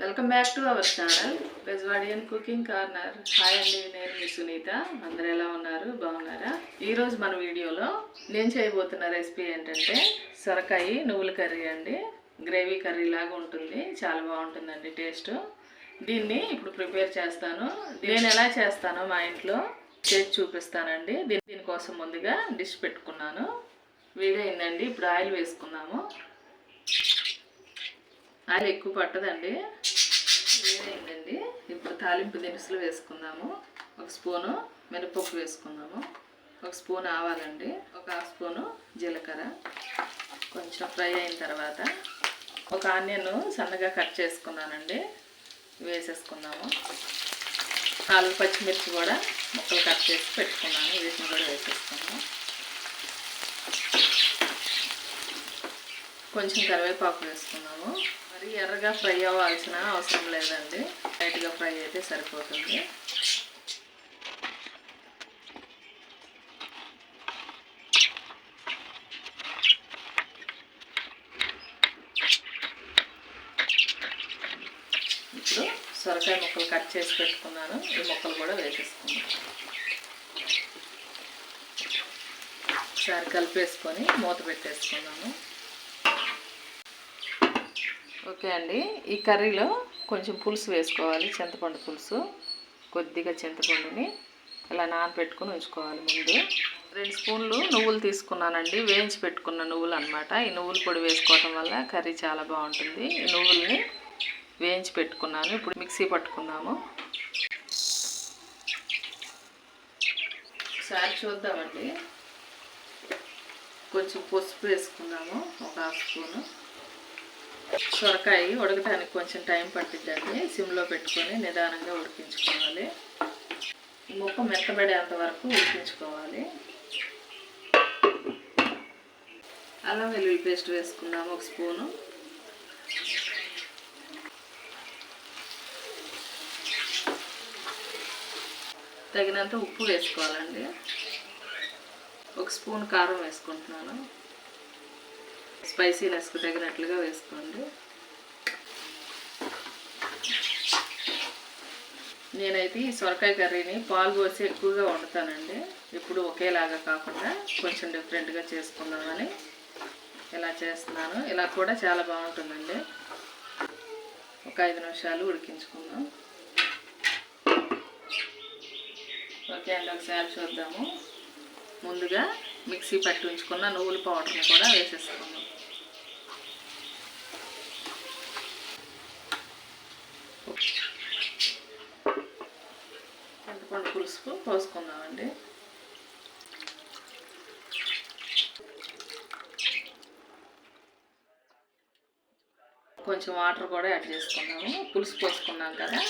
Welcome back to our channel Bezwadian cooking corner. Hi అండి, నేను మీ సునీత. అందరు ఎలా ఉన్నారు? బాగున్నారా? ఈరోజు మన వీడియోలో నేను చేయబోతున్న రెసిపీ ఏంటంటే సొరకాయ నువ్వుల కర్రీ అండి. గ్రేవీ కర్రీ లాగా ఉంటుంది, చాలా బాగుంటుందండి టేస్ట్. దీన్ని ఇప్పుడు ప్రిపేర్ చేస్తాను. నేను ఎలా చేస్తానో మా ఇంట్లో చేసి చూపిస్తానండి. దీనికోసం ముందుగా డిష్ పెట్టుకున్నాను, వేడైందండి. ఇప్పుడు ఆయిల్ వేసుకున్నాము. ఆయిల్ ఎక్కువ పట్టదండి, వేడైందండి. ఇప్పుడు తాలింపు దినుసులు వేసుకుందాము. ఒక స్పూను మినపప్పు వేసుకుందాము, ఒక స్పూన్ ఆవాలండి, ఒక హాఫ్ స్పూను జీలకర్ర. కొంచెం ఫ్రై అయిన తర్వాత ఒక ఆనియన్ సన్నగా కట్ చేసుకున్నానండి, వేసేసుకుందాము. 4 పచ్చిమిర్చి కూడా ముక్కలు కట్ చేసి పెట్టుకున్నాను, వీటిని కూడా వేసేసుకుందాం. కొంచెం కరివేపాకు వేసుకున్నాము. మరి ఎర్రగా ఫ్రై అవ్వాల్సిన అవసరం లేదండి, లైట్గా ఫ్రై అయితే సరిపోతుంది. ఇప్పుడు సొరకాయ ముక్కలు కట్ చేసి పెట్టుకున్నాను, ఈ ముక్కలు కూడా వేసేసుకున్నాను. ఒకసారి కలిపేసుకొని మూత పెట్టేసుకున్నాను. ఓకే అండి, ఈ కర్రీలో కొంచెం పులుసు వేసుకోవాలి, చింతపండు పులుసు. కొద్దిగా చింతపండుని ఇలా నానబెట్టుకుని ఉంచుకోవాలి. ముందు 2 స్పూన్లు నువ్వులు తీసుకున్నానండి, వేయించి పెట్టుకున్న నువ్వులు అనమాట. ఈ నువ్వుల పొడి వేసుకోవటం వల్ల కర్రీ చాలా బాగుంటుంది. ఈ నువ్వుల్ని వేయించి పెట్టుకున్నాను. ఇప్పుడు మిక్సీ పట్టుకుందాము. ఒకసారి చూద్దామండి. కొంచెం పసుపు వేసుకుందాము, ఒక హాఫ్ స్పూను. సొరకాయ ఉడకటానికి కొంచెం టైం పట్టిద్దండి, సిమ్లో పెట్టుకొని నిదానంగా ఉడికించుకోవాలి. ముక్క మెత్తబడేంత వరకు ఉడికించుకోవాలి. అల్లం వెల్లుల్లి పేస్ట్ వేసుకుందాము, ఒక స్పూను. తగినంత ఉప్పు వేసుకోవాలండి. ఒక స్పూన్ కారం వేసుకుంటున్నాను, స్పైసీనెస్కి తగినట్లుగా వేసుకోండి. నేనైతే ఈ సొరకాయ కర్రీని పాలు పోసి ఎక్కువగా వండుతానండి. ఇప్పుడు ఒకేలాగా కాకుండా కొంచెం డిఫరెంట్గా చేసుకుందామని ఇలా చేస్తున్నాను. ఇలా కూడా చాలా బాగుంటుందండి. ఒక 5 నిమిషాలు ఉడికించుకుందాం. ఓకే అండి, ఒకసారి చూద్దాము. ముందుగా మిక్సీ పట్టి ఉంచుకున్న నువ్వుల పౌడర్ని కూడా వేసేసుకుందాం. చింతపండు పులుసు పోసుకుందామండి. కొంచెం వాటర్ కూడా యాడ్ చేసుకున్నాము. పులుసు పోసుకున్నాం కదా,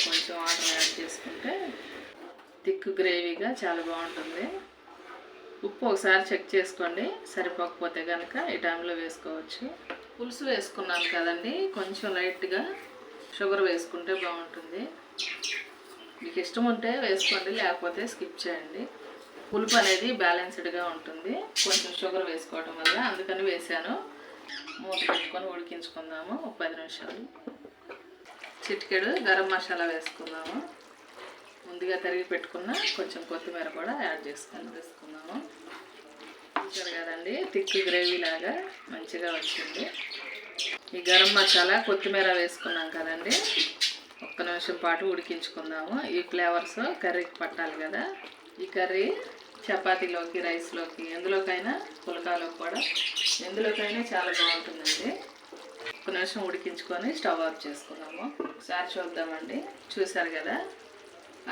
కొంచెం వాటర్ యాడ్ చేసుకుంటే థిక్ గ్రేవీగా చాలా బాగుంటుంది. ఉప్పు ఒకసారి చెక్ చేసుకోండి, సరిపోకపోతే కనుక ఈ టైంలో వేసుకోవచ్చు. పులుసు వేసుకున్నాను కదండి, కొంచెం లైట్గా షుగర్ వేసుకుంటే బాగుంటుంది. మీకు ఇష్టం ఉంటే వేసుకోండి, లేకపోతే స్కిప్ చేయండి. పులుపు అనేది బ్యాలెన్స్డ్గా ఉంటుంది కొంచెం షుగర్ వేసుకోవటం వల్ల, అందుకని వేసాను. మూత పెట్టుకొని ఉడికించుకుందాము ఒక 10 నిమిషాలు. చిటికెడు గరం మసాలా వేసుకుందాము. ముందుగా తరిగి పెట్టుకున్న కొంచెం కొత్తిమీర కూడా యాడ్ వేసుకుందాము. చూసారు కదండి, థిక్ గ్రేవీ లాగా మంచిగా వచ్చింది. ఈ గరం మసాలా కొత్తిమీర వేసుకున్నాం కదండి, 1 నిమిషం పాటు ఉడికించుకుందాము. ఈ ఫ్లేవర్స్ కర్రీకి పట్టాలి కదా. ఈ కర్రీ చపాతీలోకి, రైస్లోకి, ఎందులోకైనా, పుల్కాలోకి కూడా, ఎందులోకైనా చాలా బాగుంటుందండి. 1 నిమిషం ఉడికించుకొని స్టవ్ ఆఫ్ చేసుకుందాము. ఒకసారి చూద్దామండి. చూసారు కదా,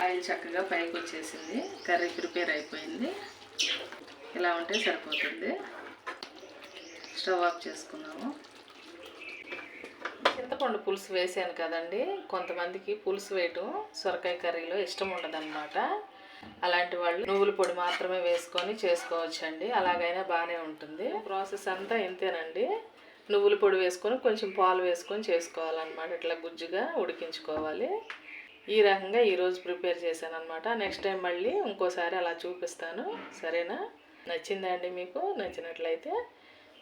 ఆయిల్ చక్కగా పైకి వచ్చేసింది, కర్రీ ప్రిపేర్ అయిపోయింది. ఇలా ఉంటే సరిపోతుంది. స్టవ్ ఆఫ్ చేసుకున్నాము. చింతపండు పులుసు వేసాను కదండి, కొంతమందికి పులుసు వేయటం సొరకాయ కర్రీలో ఇష్టం ఉండదన్నమాట. అలాంటి వాళ్ళు నువ్వుల పొడి మాత్రమే వేసుకొని చేసుకోవచ్చండి, అలాగైనా బాగానే ఉంటుంది. ప్రాసెస్ అంతా ఇంతేనండి. నువ్వుల పొడి వేసుకొని కొంచెం పాలు వేసుకొని చేసుకోవాలన్నమాట. ఇట్లా గుజ్జుగా ఉడికించుకోవాలి. ఈ రకంగా ఈరోజు ప్రిపేర్ చేశాను అనమాట. నెక్స్ట్ టైం మళ్ళీ ఇంకోసారి అలా చూపిస్తాను, సరేనా? నచ్చిందా అండి మీకు? నచ్చినట్లయితే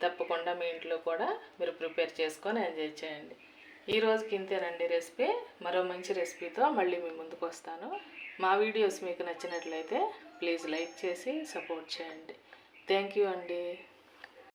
తప్పకుండా మీ ఇంట్లో కూడా మీరు ప్రిపేర్ చేసుకొని ఎంజాయ్ చేయండి. ఈ రోజుకి ఇంతేనండి రెసిపీ. మరో మంచి రెసిపీతో మళ్ళీ మీ ముందుకు వస్తాను. మా వీడియోస్ మీకు నచ్చినట్లయితే ప్లీజ్ లైక్ చేసి సపోర్ట్ చేయండి. థ్యాంక్ యూ అండి.